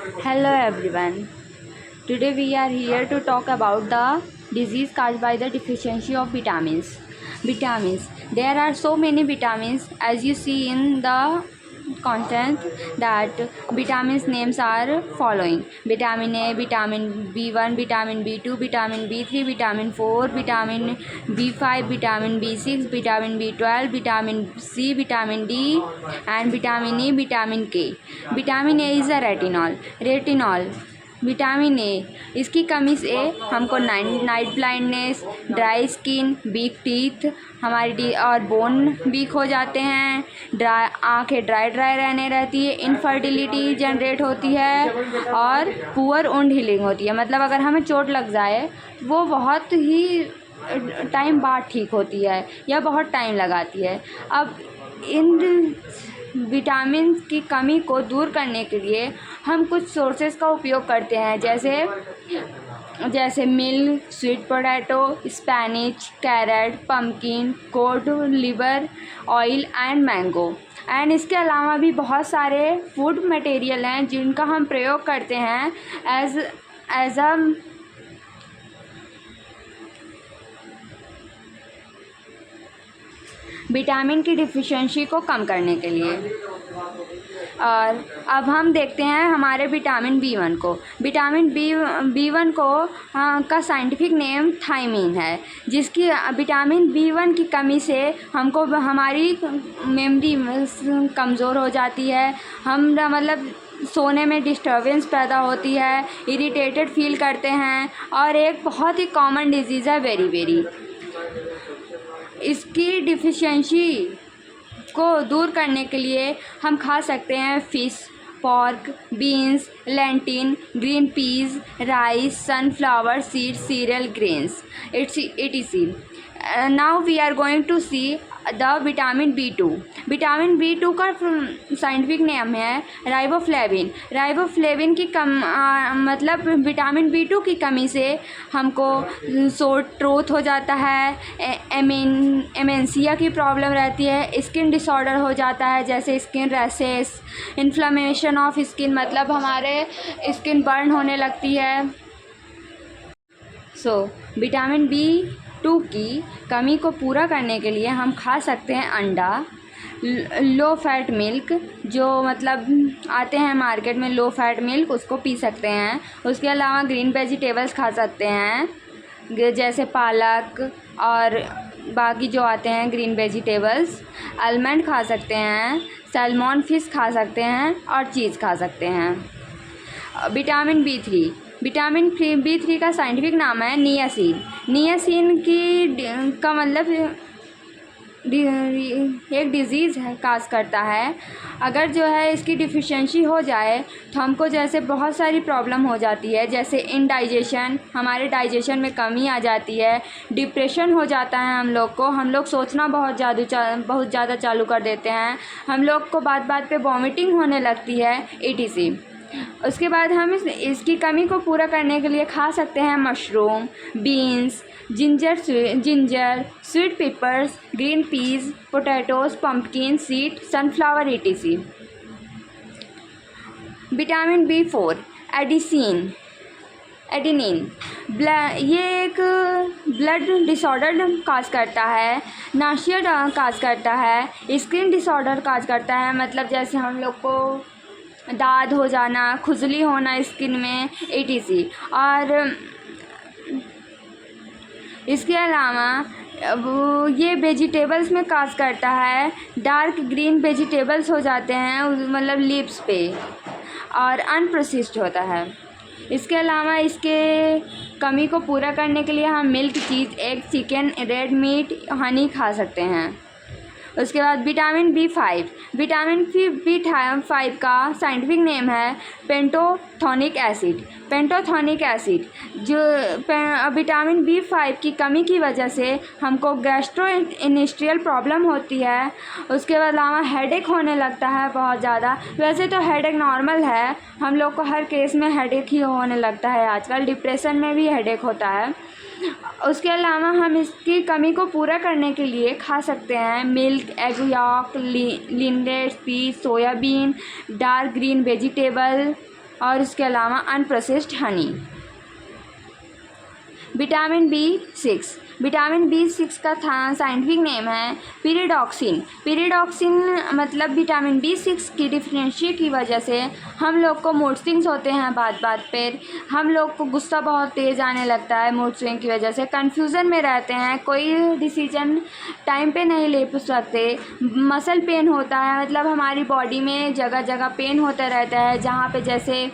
Hello everyone. Today we are here to talk about the disease caused by the deficiency of vitamins. Vitamins. There are so many vitamins as you see in the content that vitamins names are following: vitamin A, vitamin B1, vitamin B2, vitamin B3, vitamin 4, vitamin B5, vitamin B6, vitamin B12, vitamin C, vitamin D, and vitamin E, vitamin K. Vitamin A is a retinol. Vitamin A, इसकी कमी से हमको night blindness, dry skin, weak teeth, हमारी और bone week हो जाते हैं, आँखें ड्राई रहने रहती है, इनफर्टिलिटी जनरेट होती है और पुअर वुंड हीलिंग होती है। मतलब अगर हमें चोट लग जाए वो बहुत ही टाइम बाद ठीक होती है या बहुत टाइम लगाती है। अब इन विटामिन की कमी को दूर करने के लिए हम कुछ सोर्सेज का उपयोग करते हैं, जैसे milk, sweet potato, spinach, carrot, pumpkin, cod liver oil and mango. And इसके अलावा भी बहुत सारे फूड मटेरियल हैं जिनका हम प्रयोग करते हैं एज अ विटामिन की डिफिशिएंसी को कम करने के लिए। और अब हम देखते हैं हमारे विटामिन B1 को। विटामिन B1 को का साइंटिफिक नेम थायमीन है, जिसकी विटामिन B1 की कमी से हमको हमारी मेमोरी कमज़ोर हो जाती है, हम मतलब सोने में डिस्टर्बेंस पैदा होती है, इरिटेटेड फील करते हैं और एक बहुत ही कॉमन डिजीज़ है बेरी। इसकी डिफिशिएंसी को दूर करने के लिए हम खा सकते हैं fish, pork, beans, lentil, green peas, rice, sunflower seeds, cereal grains, etc. Now we are going to see the vitamin B2. Vitamin B2 का साइंटिफिक नेम है राइबोफ्लेविन। राइबोफ्लेविन की मतलब विटामिन B2 की कमी से हमको सोर थ्रोट हो जाता है, एमेंसिया की प्रॉब्लम रहती है, स्किन डिसऑर्डर हो जाता है जैसे skin rashes, inflammation of skin, मतलब हमारे स्किन बर्न होने लगती है। विटामिन B2 की कमी को पूरा करने के लिए हम खा सकते हैं अंडा, लो फैट मिल्क, जो मतलब आते हैं मार्केट में लो फैट मिल्क, उसको पी सकते हैं। उसके अलावा ग्रीन वेजिटेबल्स खा सकते हैं जैसे पालक और बाकी जो आते हैं ग्रीन वेजिटेबल्स। आलमंड खा सकते हैं, सैल्मन फिश खा सकते हैं और चीज़ खा सकते हैं। विटामिन B3 का साइंटिफिक नाम है नियासिन। नियासिन का मतलब एक डिज़ीज़ है काज करता है। अगर जो है इसकी डिफिशिएंसी हो जाए तो हमको जैसे बहुत सारी प्रॉब्लम हो जाती है, जैसे इनडाइजेशन, हमारे डाइजेशन में कमी आ जाती है, डिप्रेशन हो जाता है हम लोग सोचना बहुत ज़्यादा चालू कर देते हैं, हम लोग को बात बात पे वॉमिटिंग होने लगती है, etc। उसके बाद हम इसकी कमी को पूरा करने के लिए खा सकते हैं mushroom, beans, ginger, sweet papers, green peas, potatoes, pumpkin seed, sunflower, etc। Vitamin B4 adenine, ये एक ब्लड डिसऑर्डर काज करता है, नाशिया काज करता है, स्किन डिसऑर्डर काज करता है, मतलब जैसे हम लोग को दाद हो जाना, खुजली होना स्किन में, etc। और इसके अलावा ये वेजिटेबल्स में काज करता है, डार्क ग्रीन वेजिटेबल्स हो जाते हैं मतलब लिप्स पे, और अनप्रोसेस्ड होता है। इसके अलावा इसके कमी को पूरा करने के लिए हम milk, cheese, egg, chicken, red meat, honey खा सकते हैं। उसके बाद विटामिन B5 का साइंटिफिक नेम है पेंटोथेनिक एसिड। जो विटामिन B5 की कमी की वजह से हमको गैस्ट्रोइंटेस्टाइनल प्रॉब्लम होती है। उसके अलावा हेडेक होने लगता है बहुत ज़्यादा। वैसे तो हेडेक नॉर्मल है, हम लोग को हर केस में हेडेक ही होने लगता है आजकल, डिप्रेशन में भी हेडेक होता है। उसके अलावा हम इसकी कमी को पूरा करने के लिए खा सकते हैं मिल्क, एग यॉक, लिनेट, peas, soybean, dark green vegetable, और इसके अलावा unprocessed Honey. Vitamin B6, vitamin B6 का साइंटिफिक नेम है पीरिडॉक्सिन। पीरिडॉक्सिन मतलब विटामिन B6 की डिफिशिएंसी की वजह से हम लोग को मूड स्विंग्स होते हैं बात बात पर, हम लोग को गुस्सा बहुत तेज़ आने लगता है मूड स्विंग की वजह से, कन्फ्यूज़न में रहते हैं, कोई डिसीजन टाइम पे नहीं ले सकते, मसल पेन होता है, मतलब हमारी बॉडी में जगह जगह पेन होता रहता है, जहाँ पे जैसे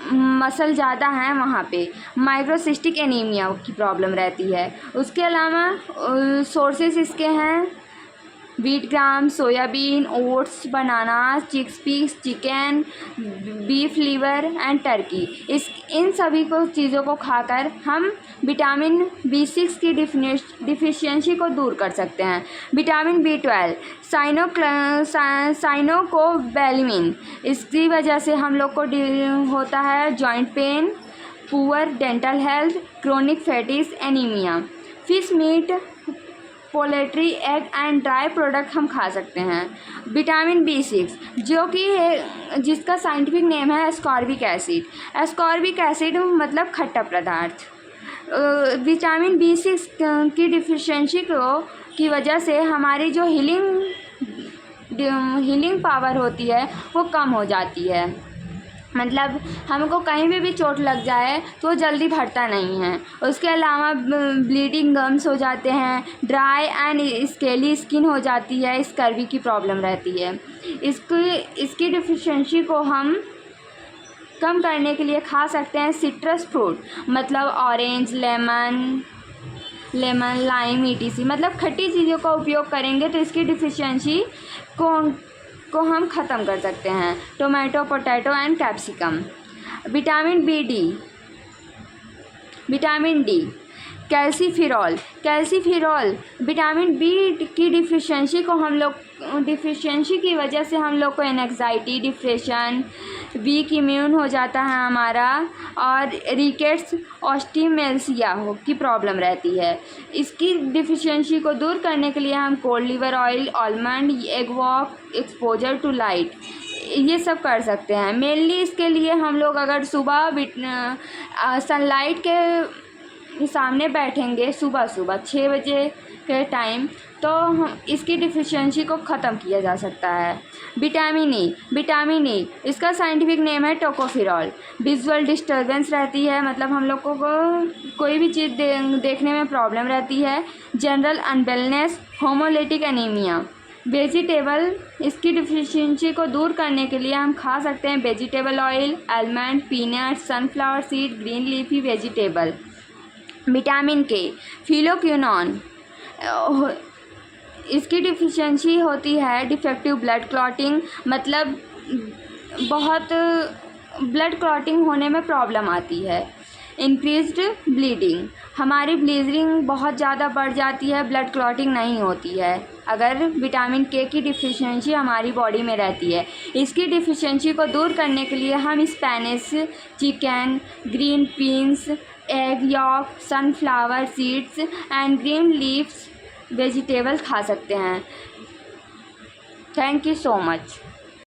मसल ज़्यादा हैं वहाँ पे माइक्रोसिस्टिक एनीमिया की प्रॉब्लम रहती है। उसके अलावा सोर्सेस इसके हैं wheat gram, soybean, oats, banana, chickpeas, chicken, beef liver and turkey. इन सभी को चीज़ों को खाकर हम विटामिन B6 की डिफिशिएंसी को दूर कर सकते हैं। विटामिन B12 साइनोकोबैलामिन, इसकी वजह से हम लोग को होता है joint pain, poor dental health, chronic fatigue anaemia. Fish meat, poultry, egg and dry product हम खा सकते हैं। विटामिन B6 जो कि है, जिसका साइंटिफिक नेम है एस्कॉर्बिक एसिड। एस्कॉर्बिक एसिड मतलब खट्टा पदार्थ। विटामिन B6 की डिफिशिएंसी की वजह से हमारी जो हीलिंग पावर होती है वो कम हो जाती है, मतलब हमको कहीं भी चोट लग जाए तो जल्दी भरता नहीं है। उसके अलावा ब्लीडिंग गम्स हो जाते हैं, ड्राई एंड स्केली स्किन हो जाती है, स्कर्वी की प्रॉब्लम रहती है। इसकी डिफिशिएंसी को हम कम करने के लिए खा सकते हैं सिट्रस फ्रूट, मतलब ऑरेंज, लेमन, लाइम etc, मतलब खट्टी चीज़ों का उपयोग करेंगे तो इसकी डिफिशिएंसी को हम ख़त्म कर सकते हैं। Tomato, potato and capsicum. Vitamin D, calciferol. Vitamin B की डिफिशिएंसी की वजह से हम लोग को एंग्जाइटी, डिप्रेशन, वीक इम्यून हो जाता है हमारा, और रिकेट्स, ऑस्टियोमेलासिया की प्रॉब्लम रहती है। इसकी डिफिशिएंसी को दूर करने के लिए हम cold liver oil, almond, egg yolk, exposure to light, ये सब कर सकते हैं। मेनली इसके लिए हम लोग अगर सुबह सनलाइट के सामने बैठेंगे सुबह 6 बजे के टाइम, तो हम इसकी डिफिशिएंसी को ख़त्म किया जा सकता है। विटामिन ई, इसका साइंटिफिक नेम है टोकोफेरॉल। विजुअल डिस्टर्बेंस रहती है, मतलब हम लोग को कोई भी चीज़ देखने में प्रॉब्लम रहती है। General unwellness, haemolytic anaemia. Vegetable, इसकी डिफिशिएंसी को दूर करने के लिए हम खा सकते हैं vegetable oil, almond, peanut, sunflower seed, green leafy vegetable. Vitamin K, phylloquinone, इसकी डिफिशिएंसी होती है डिफेक्टिव ब्लड क्लॉटिंग, मतलब बहुत ब्लड क्लॉटिंग होने में प्रॉब्लम आती है। इंक्रीज्ड ब्लीडिंग, हमारी ब्लीडिंग बहुत ज़्यादा बढ़ जाती है, ब्लड क्लॉटिंग नहीं होती है अगर विटामिन K की डिफिशिएंसी हमारी बॉडी में रहती है। इसकी डिफिशिएंसी को दूर करने के लिए हम Spanish, chicken, green pins, egg York, sunflower seeds and green leaves vegetable खा सकते हैं। Thank you so much.